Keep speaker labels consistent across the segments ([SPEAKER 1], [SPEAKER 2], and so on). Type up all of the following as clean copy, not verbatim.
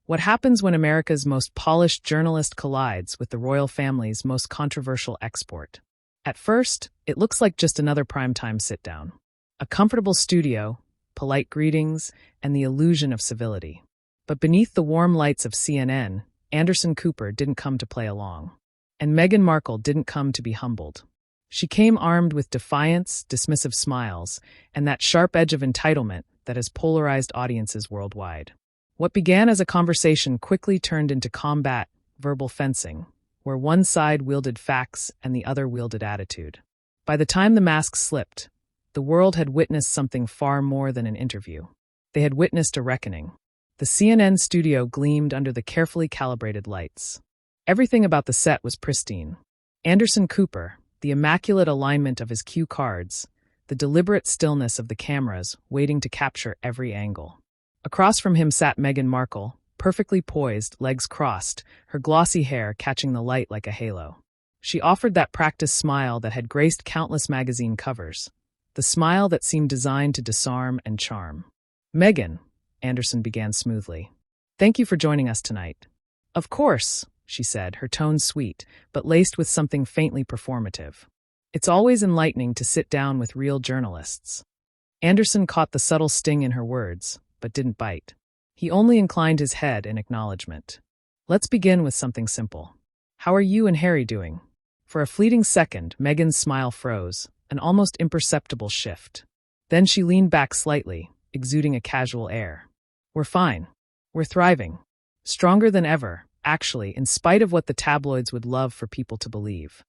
[SPEAKER 1] What happens when America's most polished journalist collides with the royal family's most controversial export? At first, it looks like just another primetime sit-down. A comfortable studio, polite greetings, and the illusion of civility. But beneath the warm lights of CNN, Anderson Cooper didn't come to play along. And Meghan Markle didn't come to be humbled. She came armed with defiance, dismissive smiles, and that sharp edge of entitlement that has polarized audiences worldwide. What began as a conversation quickly turned into combat, verbal fencing, where one side wielded facts and the other wielded attitude. By the time the mask slipped, the world had witnessed something far more than an interview. They had witnessed a reckoning. The CNN studio gleamed under the carefully calibrated lights. Everything about the set was pristine. Anderson Cooper, the immaculate alignment of his cue cards, the deliberate stillness of the cameras waiting to capture every angle. Across from him sat Meghan Markle, perfectly poised, legs crossed, her glossy hair catching the light like a halo. She offered that practiced smile that had graced countless magazine covers, the smile that seemed designed to disarm and charm. "Meghan," Anderson began smoothly, "thank you for joining us tonight." "Of course," she said, her tone sweet, but laced with something faintly performative. "It's always enlightening to sit down with real journalists." Anderson caught the subtle sting in her words, but didn't bite. He only inclined his head in acknowledgement. "Let's begin with something simple. How are you and Harry doing?" For a fleeting second, Meghan's smile froze, an almost imperceptible shift. Then she leaned back slightly, exuding a casual air. "We're fine. We're thriving. Stronger than ever, actually, in spite of what the tabloids would love for people to believe."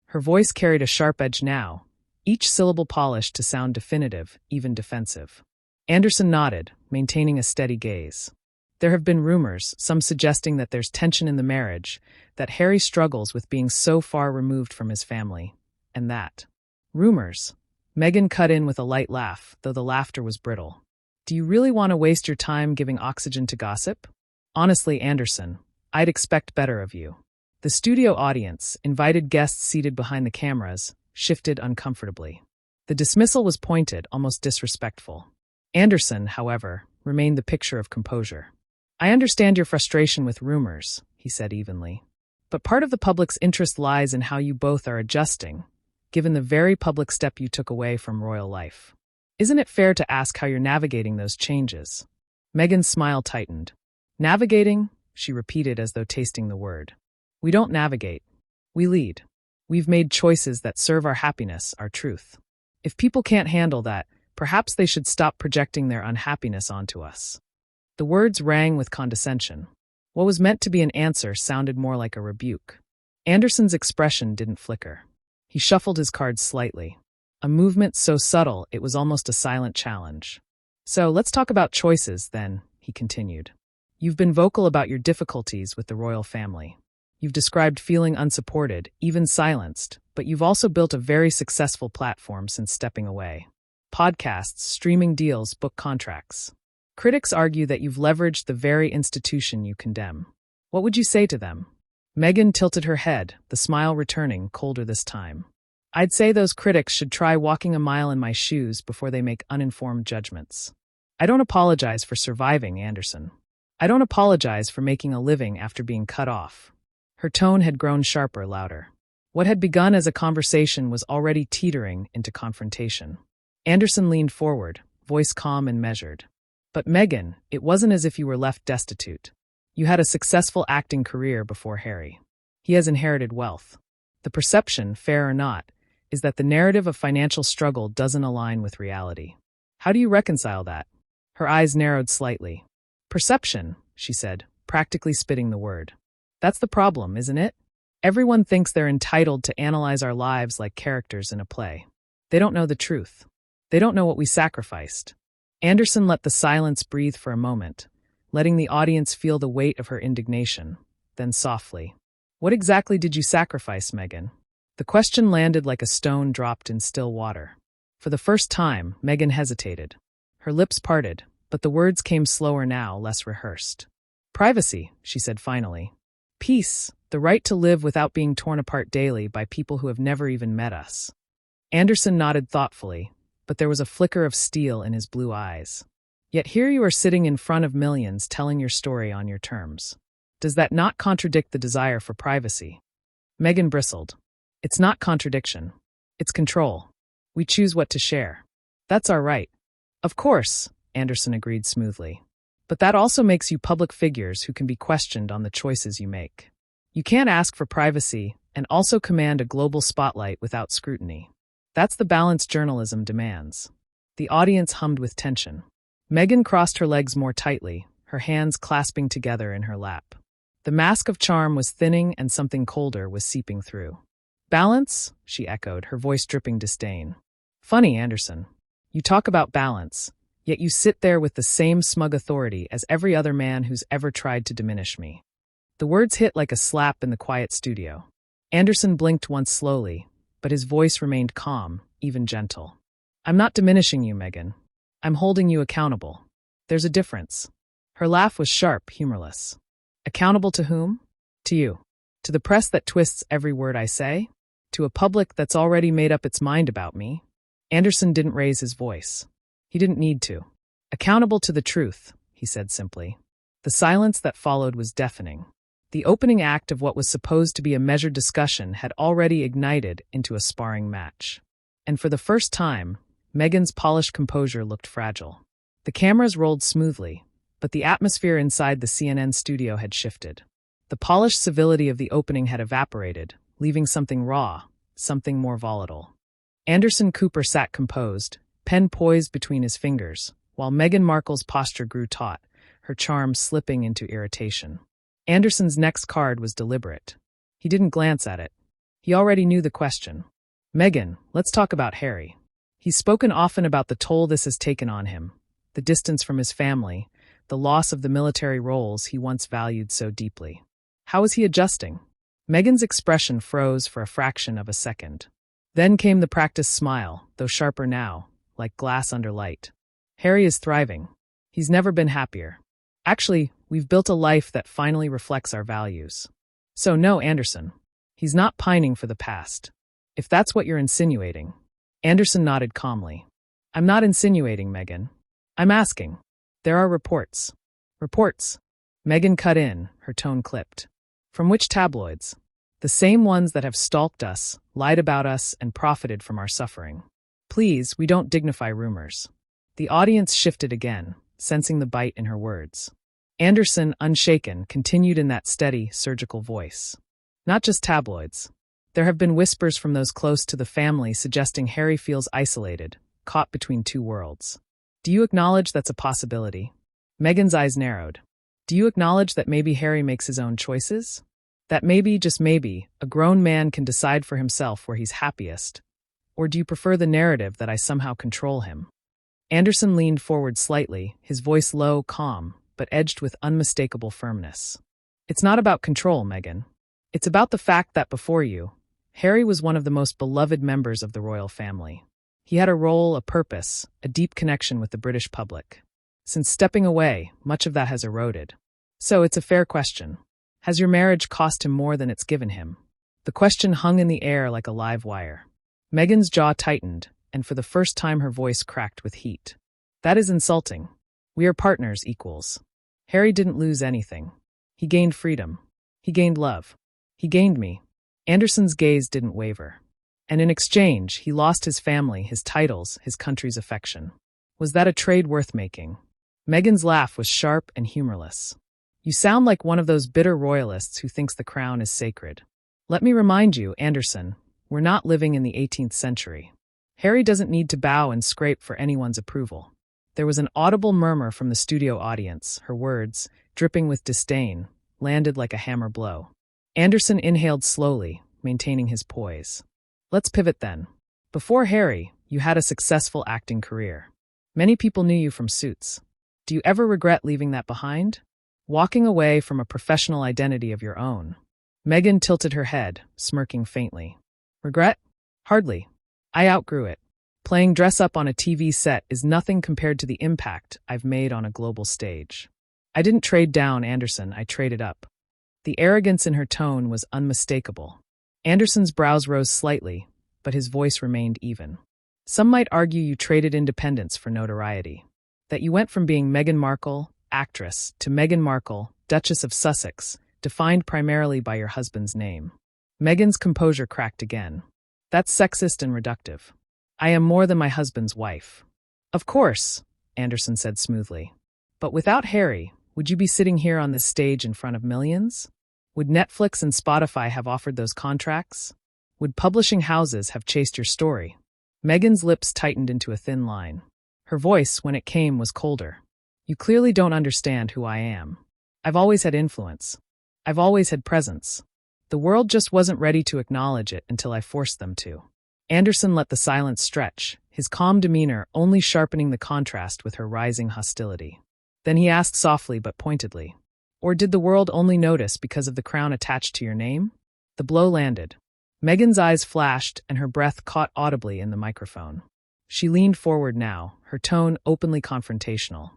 [SPEAKER 1] Her voice carried a sharp edge now, each syllable polished to sound definitive, even defensive. Anderson nodded, maintaining a steady gaze. "There have been rumors, some suggesting that there's tension in the marriage, that Harry struggles with being so far removed from his family, and that." "Rumors?" Meghan cut in with a light laugh, though the laughter was brittle. "Do you really want to waste your time giving oxygen to gossip?" "Honestly, Anderson, I'd expect better of you." The studio audience, invited guests seated behind the cameras, shifted uncomfortably. The dismissal was pointed, almost disrespectful. Anderson, however, remained the picture of composure. "I understand your frustration with rumors," he said evenly. "But part of the public's interest lies in how you both are adjusting, given the very public step you took away from royal life. Isn't it fair to ask how you're navigating those changes?" Meghan's smile tightened. "Navigating?" she repeated as though tasting the word. "We don't navigate. We lead. We've made choices that serve our happiness, our truth. If people can't handle that, perhaps they should stop projecting their unhappiness onto us." The words rang with condescension. What was meant to be an answer sounded more like a rebuke. Anderson's expression didn't flicker. He shuffled his cards slightly, a movement so subtle it was almost a silent challenge. "So let's talk about choices, then," he continued. "You've been vocal about your difficulties with the royal family. You've described feeling unsupported, even silenced, but you've also built a very successful platform since stepping away. Podcasts, streaming deals, book contracts. Critics argue that you've leveraged the very institution you condemn. What would you say to them?" Meghan tilted her head, the smile returning, colder this time. "I'd say those critics should try walking a mile in my shoes before they make uninformed judgments. I don't apologize for surviving, Anderson. I don't apologize for making a living after being cut off." Her tone had grown sharper, louder. What had begun as a conversation was already teetering into confrontation. Anderson leaned forward, voice calm and measured. "But Meghan, it wasn't as if you were left destitute. You had a successful acting career before Harry. He has inherited wealth. The perception, fair or not, is that the narrative of financial struggle doesn't align with reality. How do you reconcile that?" Her eyes narrowed slightly. "Perception," she said, practically spitting the word. "That's the problem, isn't it? Everyone thinks they're entitled to analyze our lives like characters in a play. They don't know the truth. They don't know what we sacrificed." Anderson let the silence breathe for a moment, letting the audience feel the weight of her indignation, then softly, "What exactly did you sacrifice, Meghan?" The question landed like a stone dropped in still water. For the first time, Meghan hesitated. Her lips parted, but the words came slower now, less rehearsed. "Privacy," she said finally. "Peace, the right to live without being torn apart daily by people who have never even met us." Anderson nodded thoughtfully, but there was a flicker of steel in his blue eyes. Yet here you are sitting in front of millions telling your story on your terms. Does that not contradict the desire for privacy? Meghan bristled. It's not contradiction. It's control. We choose what to share. That's our right. Of course, Anderson agreed smoothly. But that also makes you public figures who can be questioned on the choices you make. You can't ask for privacy and also command a global spotlight without scrutiny. That's the balance journalism demands. The audience hummed with tension. Meghan crossed her legs more tightly, her hands clasping together in her lap. The mask of charm was thinning and something colder was seeping through. Balance? She echoed, her voice dripping disdain. Funny, Anderson. You talk about balance, yet you sit there with the same smug authority as every other man who's ever tried to diminish me. The words hit like a slap in the quiet studio. Anderson blinked once slowly, but his voice remained calm, even gentle. I'm not diminishing you, Meghan. I'm holding you accountable. There's a difference. Her laugh was sharp, humorless. Accountable to whom? To you. To the press that twists every word I say? To a public that's already made up its mind about me? Anderson didn't raise his voice. He didn't need to. Accountable to the truth, he said simply. The silence that followed was deafening. The opening act of what was supposed to be a measured discussion had already ignited into a sparring match. And for the first time, Meghan's polished composure looked fragile. The cameras rolled smoothly, but the atmosphere inside the CNN studio had shifted. The polished civility of the opening had evaporated, leaving something raw, something more volatile. Anderson Cooper sat composed, pen poised between his fingers, while Meghan Markle's posture grew taut, her charm slipping into irritation. Anderson's next card was deliberate. He didn't glance at it. He already knew the question. Meghan, let's talk about Harry. He's spoken often about the toll this has taken on him, the distance from his family, the loss of the military roles he once valued so deeply. How is he adjusting? Meghan's expression froze for a fraction of a second. Then came the practiced smile, though sharper now, like glass under light. Harry is thriving. He's never been happier. Actually, we've built a life that finally reflects our values. So no, Anderson. He's not pining for the past. If that's what you're insinuating. Anderson nodded calmly. I'm not insinuating, Meghan. I'm asking. There are reports. Reports. Meghan cut in, her tone clipped. From which tabloids? The same ones that have stalked us, lied about us, and profited from our suffering. Please, we don't dignify rumors. The audience shifted again, sensing the bite in her words. Anderson, unshaken, continued in that steady, surgical voice. Not just tabloids. There have been whispers from those close to the family suggesting Harry feels isolated, caught between two worlds. Do you acknowledge that's a possibility? Meghan's eyes narrowed. Do you acknowledge that maybe Harry makes his own choices? That maybe, just maybe, a grown man can decide for himself where he's happiest? Or do you prefer the narrative that I somehow control him? Anderson leaned forward slightly, his voice low, calm, but edged with unmistakable firmness. It's not about control, Meghan. It's about the fact that before you, Harry was one of the most beloved members of the royal family. He had a role, a purpose, a deep connection with the British public. Since stepping away, much of that has eroded. So it's a fair question. Has your marriage cost him more than it's given him? The question hung in the air like a live wire. Meghan's jaw tightened, and for the first time her voice cracked with heat. That is insulting. We are partners, equals. Harry didn't lose anything. He gained freedom. He gained love. He gained me. Anderson's gaze didn't waver. And in exchange, he lost his family, his titles, his country's affection. Was that a trade worth making? Meghan's laugh was sharp and humorless. You sound like one of those bitter royalists who thinks the crown is sacred. Let me remind you, Anderson, we're not living in the 18th century. Harry doesn't need to bow and scrape for anyone's approval. There was an audible murmur from the studio audience, her words, dripping with disdain, landed like a hammer blow. Anderson inhaled slowly, maintaining his poise. Let's pivot then. Before Harry, you had a successful acting career. Many people knew you from Suits. Do you ever regret leaving that behind? Walking away from a professional identity of your own? Meghan tilted her head, smirking faintly. Regret? Hardly. I outgrew it. Playing dress-up on a TV set is nothing compared to the impact I've made on a global stage. I didn't trade down, Anderson, I traded up. The arrogance in her tone was unmistakable. Anderson's brows rose slightly, but his voice remained even. Some might argue you traded independence for notoriety. That you went from being Meghan Markle, actress, to Meghan Markle, Duchess of Sussex, defined primarily by your husband's name. Meghan's composure cracked again. That's sexist and reductive. I am more than my husband's wife. Of course, Anderson said smoothly. But without Harry, would you be sitting here on this stage in front of millions? Would Netflix and Spotify have offered those contracts? Would publishing houses have chased your story? Meghan's lips tightened into a thin line. Her voice, when it came, was colder. You clearly don't understand who I am. I've always had influence. I've always had presence. The world just wasn't ready to acknowledge it until I forced them to. Anderson let the silence stretch, his calm demeanor only sharpening the contrast with her rising hostility. Then he asked softly but pointedly, or did the world only notice because of the crown attached to your name? The blow landed. Meghan's eyes flashed and her breath caught audibly in the microphone. She leaned forward now, her tone openly confrontational.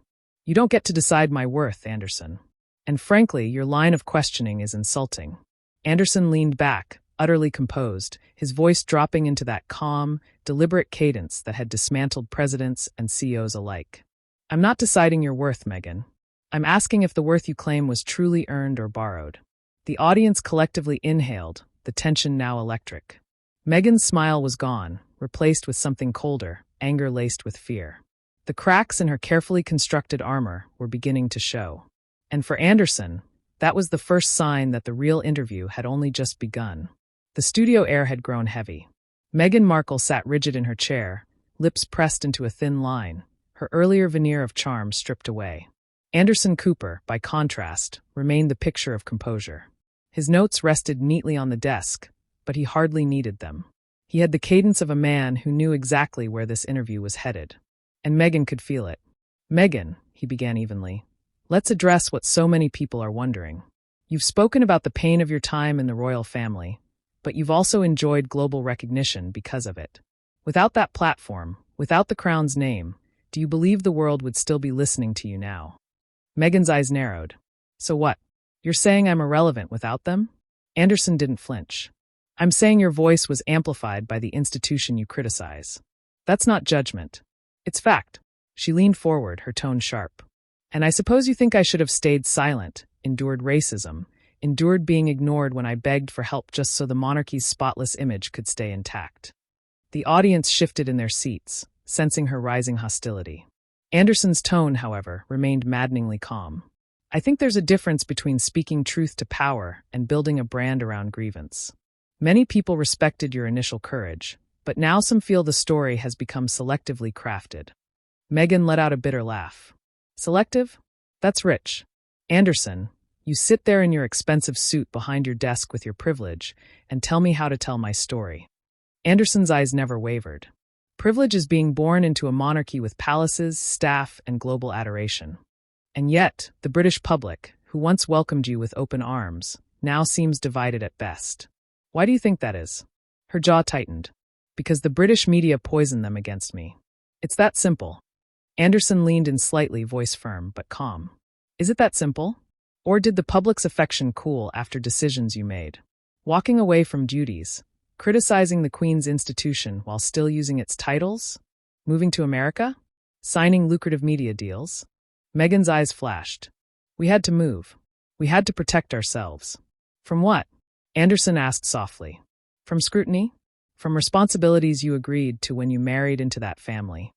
[SPEAKER 1] You don't get to decide my worth, Anderson. And frankly, your line of questioning is insulting. Anderson leaned back, utterly composed, his voice dropping into that calm, deliberate cadence that had dismantled presidents and CEOs alike. I'm not deciding your worth, Meghan. I'm asking if the worth you claim was truly earned or borrowed. The audience collectively inhaled, the tension now electric. Meghan's smile was gone, replaced with something colder, anger laced with fear. The cracks in her carefully constructed armor were beginning to show. And for Anderson, that was the first sign that the real interview had only just begun. The studio air had grown heavy. Meghan Markle sat rigid in her chair, lips pressed into a thin line, her earlier veneer of charm stripped away. Anderson Cooper, by contrast, remained the picture of composure. His notes rested neatly on the desk, but he hardly needed them. He had the cadence of a man who knew exactly where this interview was headed. And Meghan could feel it. Meghan, he began evenly, let's address what so many people are wondering. You've spoken about the pain of your time in the royal family, but you've also enjoyed global recognition because of it. Without that platform, without the crown's name, do you believe the world would still be listening to you now? Meghan's eyes narrowed. So what? You're saying I'm irrelevant without them? Anderson didn't flinch. I'm saying your voice was amplified by the institution you criticize. That's not judgment. It's fact. She leaned forward, her tone sharp. And I suppose you think I should have stayed silent, endured racism, endured being ignored when I begged for help just so the monarchy's spotless image could stay intact. The audience shifted in their seats, sensing her rising hostility. Anderson's tone, however, remained maddeningly calm. I think there's a difference between speaking truth to power and building a brand around grievance. Many people respected your initial courage, but now some feel the story has become selectively crafted. Meghan let out a bitter laugh. Selective? That's rich. Anderson, you sit there in your expensive suit behind your desk with your privilege and tell me how to tell my story. Anderson's eyes never wavered. Privilege is being born into a monarchy with palaces, staff, and global adoration. And yet, the British public, who once welcomed you with open arms, now seems divided at best. Why do you think that is? Her jaw tightened. Because the British media poisoned them against me. It's that simple. Anderson leaned in slightly, voice firm but calm. Is it that simple? Or did the public's affection cool after decisions you made? Walking away from duties, criticizing the Queen's institution while still using its titles? Moving to America? Signing lucrative media deals? Meghan's eyes flashed. We had to move. We had to protect ourselves. From what? Anderson asked softly. From scrutiny? From responsibilities you agreed to when you married into that family.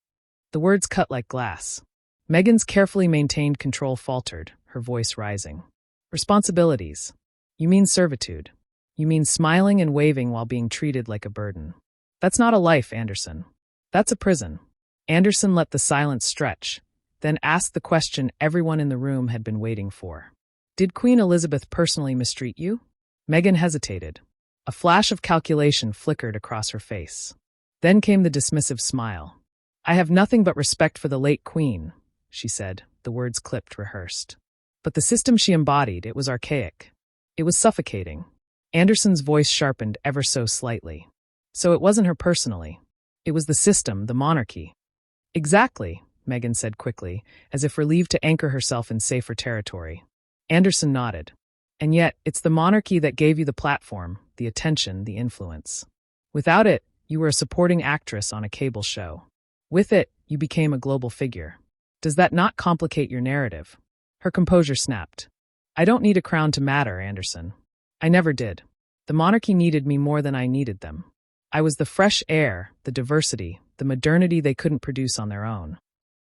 [SPEAKER 1] The words cut like glass. Meghan's carefully maintained control faltered, her voice rising. Responsibilities. You mean servitude. You mean smiling and waving while being treated like a burden. That's not a life, Anderson. That's a prison. Anderson let the silence stretch, then asked the question everyone in the room had been waiting for. Did Queen Elizabeth personally mistreat you? Meghan hesitated. A flash of calculation flickered across her face. Then came the dismissive smile. I have nothing but respect for the late Queen, she said, the words clipped, rehearsed. But the system she embodied, it was archaic. It was suffocating. Anderson's voice sharpened ever so slightly. So it wasn't her personally. It was the system, the monarchy. Exactly, Meghan said quickly, as if relieved to anchor herself in safer territory. Anderson nodded. And yet, it's the monarchy that gave you the platform, the attention, the influence. Without it, you were a supporting actress on a cable show. With it, you became a global figure. Does that not complicate your narrative? Her composure snapped. I don't need a crown to matter, Anderson. I never did. The monarchy needed me more than I needed them. I was the fresh air, the diversity, the modernity they couldn't produce on their own.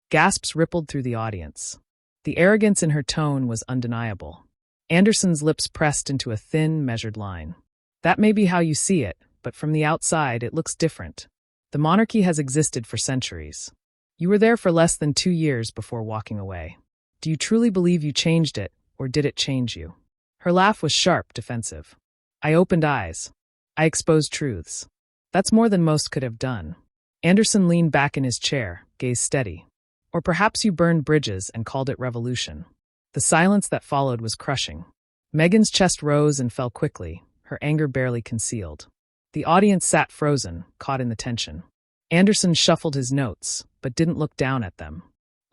[SPEAKER 1] Gasps rippled through the audience. The arrogance in her tone was undeniable. Anderson's lips pressed into a thin, measured line. That may be how you see it, but from the outside it looks different. The monarchy has existed for centuries. You were there for less than 2 years before walking away. Do you truly believe you changed it, or did it change you? Her laugh was sharp, defensive. I opened eyes. I exposed truths. That's more than most could have done. Anderson leaned back in his chair, gaze steady. Or perhaps you burned bridges and called it revolution. The silence that followed was crushing. Meghan's chest rose and fell quickly, her anger barely concealed. The audience sat frozen, caught in the tension. Anderson shuffled his notes, but didn't look down at them.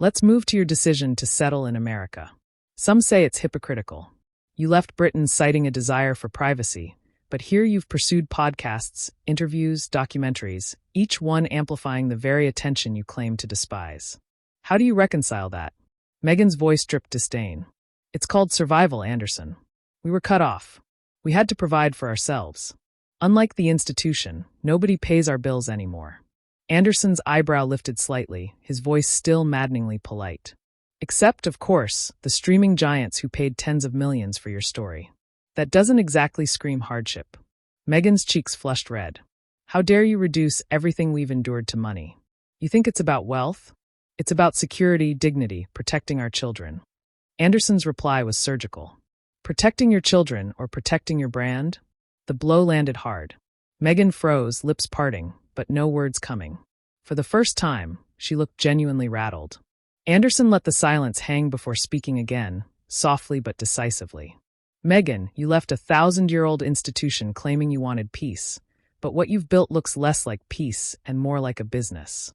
[SPEAKER 1] Let's move to your decision to settle in America. Some say it's hypocritical. You left Britain citing a desire for privacy, but here you've pursued podcasts, interviews, documentaries, each one amplifying the very attention you claim to despise. How do you reconcile that? Meghan's voice dripped disdain. It's called survival, Anderson. We were cut off. We had to provide for ourselves. Unlike the institution, nobody pays our bills anymore. Anderson's eyebrow lifted slightly, his voice still maddeningly polite. Except, of course, the streaming giants who paid tens of millions for your story. That doesn't exactly scream hardship. Meghan's cheeks flushed red. How dare you reduce everything we've endured to money? You think it's about wealth? It's about security, dignity, protecting our children. Anderson's reply was surgical. Protecting your children or protecting your brand? The blow landed hard. Meghan froze, lips parting, but no words coming. For the first time, she looked genuinely rattled. Anderson let the silence hang before speaking again, softly but decisively. Meghan, you left a 1,000-year-old institution claiming you wanted peace, but what you've built looks less like peace and more like a business.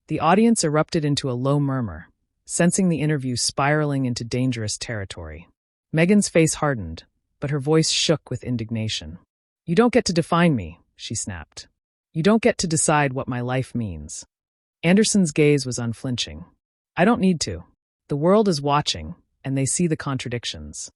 [SPEAKER 1] The audience erupted into a low murmur, sensing the interview spiraling into dangerous territory. Meghan's face hardened, but her voice shook with indignation. You don't get to define me, she snapped. You don't get to decide what my life means. Anderson's gaze was unflinching. I don't need to. The world is watching, and they see the contradictions.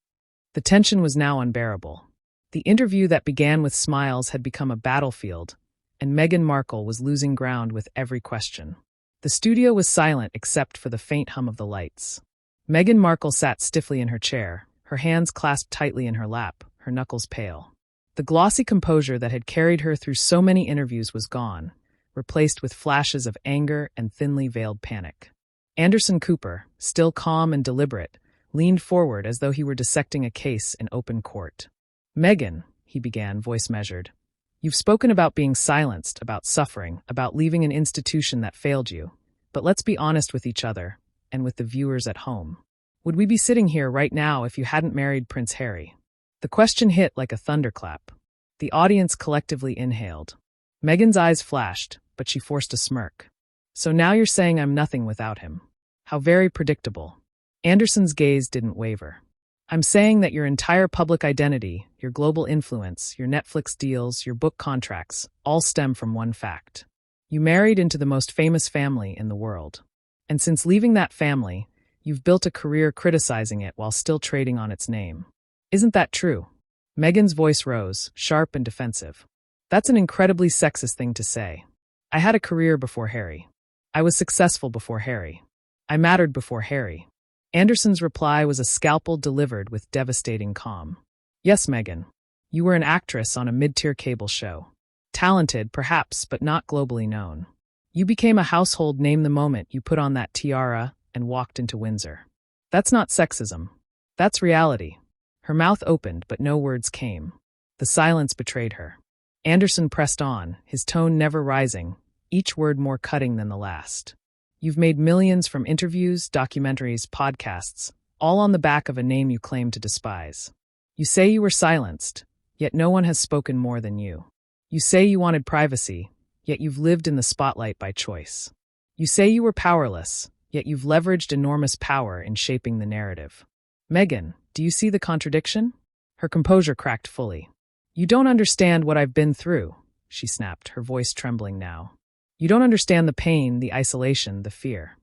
[SPEAKER 1] The tension was now unbearable. The interview that began with smiles had become a battlefield, and Meghan Markle was losing ground with every question. The studio was silent except for the faint hum of the lights. Meghan Markle sat stiffly in her chair, her hands clasped tightly in her lap, her knuckles pale. The glossy composure that had carried her through so many interviews was gone, replaced with flashes of anger and thinly veiled panic. Anderson Cooper, still calm and deliberate, leaned forward as though he were dissecting a case in open court. Meghan, he began, voice measured, you've spoken about being silenced, about suffering, about leaving an institution that failed you. But let's be honest with each other, and with the viewers at home. Would we be sitting here right now if you hadn't married Prince Harry? The question hit like a thunderclap. The audience collectively inhaled. Meghan's eyes flashed, but she forced a smirk. So now you're saying I'm nothing without him. How very predictable. Anderson's gaze didn't waver. I'm saying that your entire public identity, your global influence, your Netflix deals, your book contracts, all stem from one fact. You married into the most famous family in the world. And since leaving that family, you've built a career criticizing it while still trading on its name. Isn't that true? Meghan's voice rose, sharp and defensive. That's an incredibly sexist thing to say. I had a career before Harry. I was successful before Harry. I mattered before Harry. Anderson's reply was a scalpel delivered with devastating calm. Yes, Meghan. You were an actress on a mid-tier cable show. Talented, perhaps, but not globally known. You became a household name the moment you put on that tiara and walked into Windsor. That's not sexism. That's reality. Her mouth opened, but no words came. The silence betrayed her. Anderson pressed on, his tone never rising, each word more cutting than the last. You've made millions from interviews, documentaries, podcasts, all on the back of a name you claim to despise. You say you were silenced, yet no one has spoken more than you. You say you wanted privacy, yet you've lived in the spotlight by choice. You say you were powerless, yet you've leveraged enormous power in shaping the narrative. Meghan, do you see the contradiction? Her composure cracked fully. You don't understand what I've been through, she snapped, her voice trembling now. You don't understand the pain, the isolation, the fear.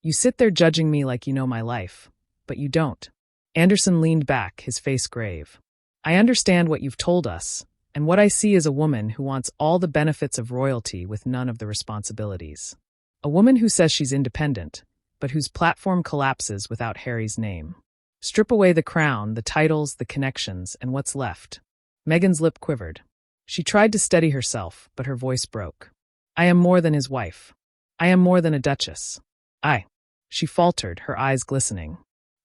[SPEAKER 1] You sit there judging me like you know my life, but you don't. Anderson leaned back, his face grave. I understand what you've told us, and what I see is a woman who wants all the benefits of royalty with none of the responsibilities. A woman who says she's independent, but whose platform collapses without Harry's name. Strip away the crown, the titles, the connections, and what's left? Meghan's lip quivered. She tried to steady herself, but her voice broke. I am more than his wife. I am more than a duchess. She faltered, her eyes glistening.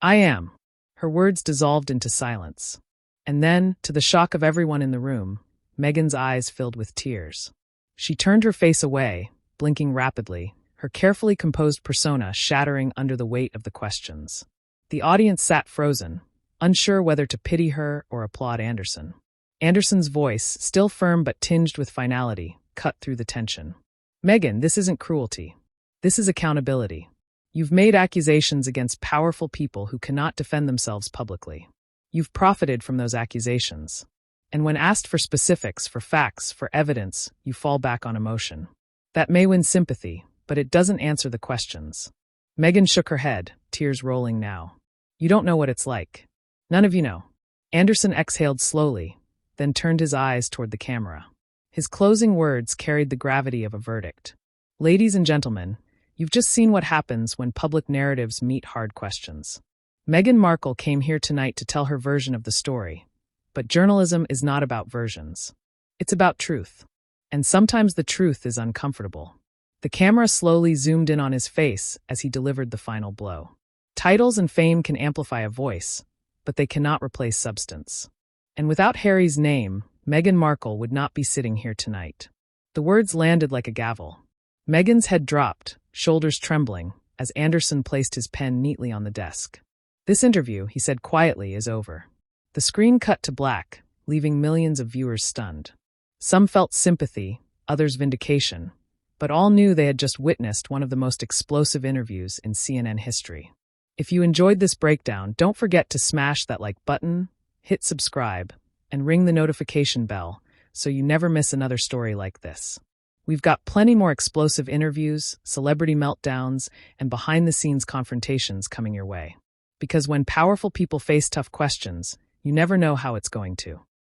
[SPEAKER 1] I am. Her words dissolved into silence. And then, to the shock of everyone in the room, Meghan's eyes filled with tears. She turned her face away, blinking rapidly, her carefully composed persona shattering under the weight of the questions. The audience sat frozen, unsure whether to pity her or applaud Anderson. Anderson's voice, still firm but tinged with finality, cut through the tension. Meghan, this isn't cruelty. This is accountability. You've made accusations against powerful people who cannot defend themselves publicly. You've profited from those accusations. And when asked for specifics, for facts, for evidence, you fall back on emotion. That may win sympathy, but it doesn't answer the questions. Meghan shook her head, tears rolling now. You don't know what it's like. None of you know. Anderson exhaled slowly, then turned his eyes toward the camera. His closing words carried the gravity of a verdict. Ladies and gentlemen, you've just seen what happens when public narratives meet hard questions. Meghan Markle came here tonight to tell her version of the story. But journalism is not about versions. It's about truth. And sometimes the truth is uncomfortable. The camera slowly zoomed in on his face as he delivered the final blow. Titles and fame can amplify a voice, but they cannot replace substance. And without Harry's name, Meghan Markle would not be sitting here tonight. The words landed like a gavel. Meghan's head dropped, shoulders trembling, as Anderson placed his pen neatly on the desk. This interview, he said quietly, is over. The screen cut to black, leaving millions of viewers stunned. Some felt sympathy, others vindication, but all knew they had just witnessed one of the most explosive interviews in CNN history. If you enjoyed this breakdown, don't forget to smash that like button, hit subscribe, and ring the notification bell so you never miss another story like this. We've got plenty more explosive interviews, celebrity meltdowns, and behind-the-scenes confrontations coming your way. Because when powerful people face tough questions, you never know how it's going to.